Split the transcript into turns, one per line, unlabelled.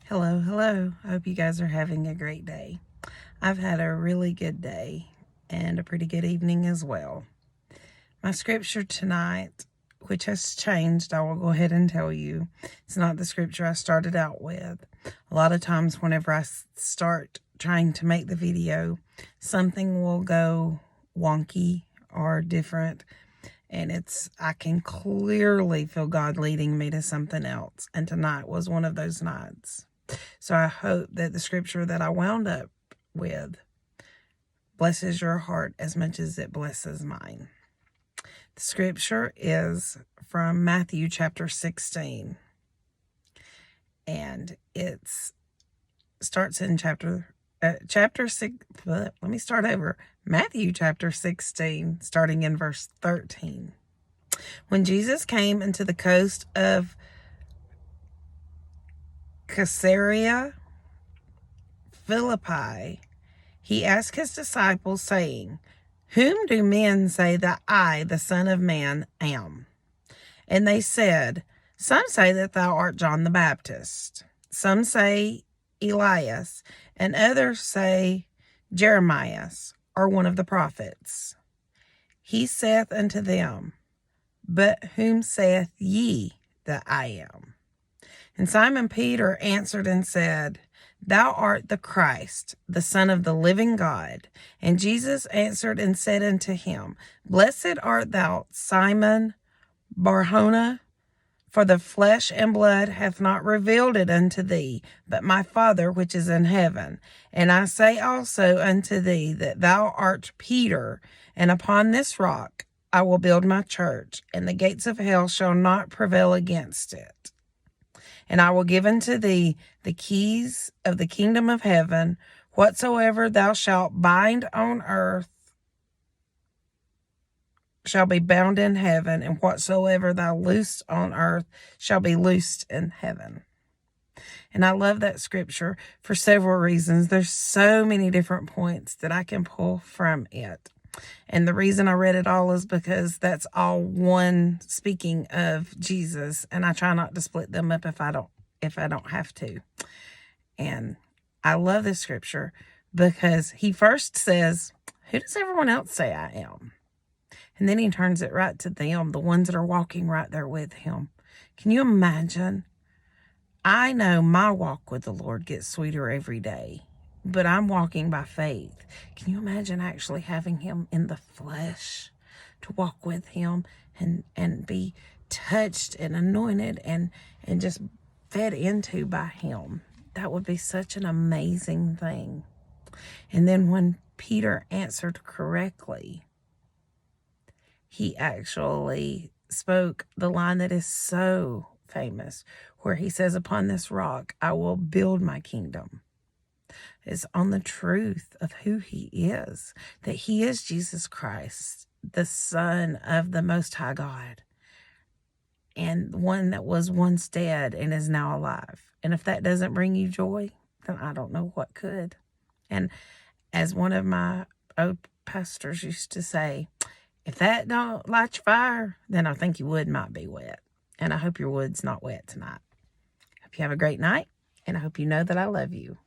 Hello, hello. I hope you guys are having a great day. I've had a really good day and a pretty good evening as well. My scripture tonight, which has changed, I will go ahead and tell you. It's not the scripture I started out with. A lot of times whenever I start trying to make the video, something will go wonky or different. And I can clearly feel God leading me to something else. And tonight was one of those nights. So I hope that the scripture that I wound up with blesses your heart as much as it blesses mine. The scripture is from Matthew chapter 16. And it starts in chapter 6. Let me start over. Matthew chapter 16, starting in verse 13. When Jesus came into the coast of Caesarea Philippi, he asked his disciples, saying, "Whom do men say that I, the Son of Man, am?" And they said, "Some say that thou art John the Baptist, some say Elias, and others say Jeremiah, or one of the prophets." He saith unto them, "But whom saith ye that I am?" And Simon Peter answered and said, "Thou art the Christ, the Son of the living God." And Jesus answered and said unto him, "Blessed art thou, Simon Bar-Jonah, for the flesh and blood hath not revealed it unto thee, but my Father which is in heaven. And I say also unto thee that thou art Peter, and upon this rock I will build my church, and the gates of hell shall not prevail against it. And I will give unto thee the keys of the kingdom of heaven. Whatsoever thou shalt bind on earth shall be bound in heaven, and whatsoever thou loosed on earth shall be loosed in heaven." And I love that scripture for several reasons. There's so many different points that I can pull from it. And the reason I read it all is because that's all one speaking of Jesus, and I try not to split them up if I don't have to. And I love this scripture because he first says, "Who does everyone else say I am?" And then he turns it right to them, the ones that are walking right there with him. Can you imagine? I know my walk with the Lord gets sweeter every day, but I'm walking by faith. Can you imagine actually having him in the flesh to walk with him and be touched and anointed and just fed into by him? That would be such an amazing thing. And then when Peter answered correctly, he actually spoke the line that is so famous, where he says, "Upon this rock I will build my kingdom." It's on the truth of who he is, that he is Jesus Christ, the Son of the Most High God, and one that was once dead and is now alive. And if that doesn't bring you joy, then I don't know what could. And as one of my old pastors used to say, if that don't light your fire, then I think your wood might be wet. And I hope your wood's not wet tonight. Hope you have a great night, and I hope you know that I love you.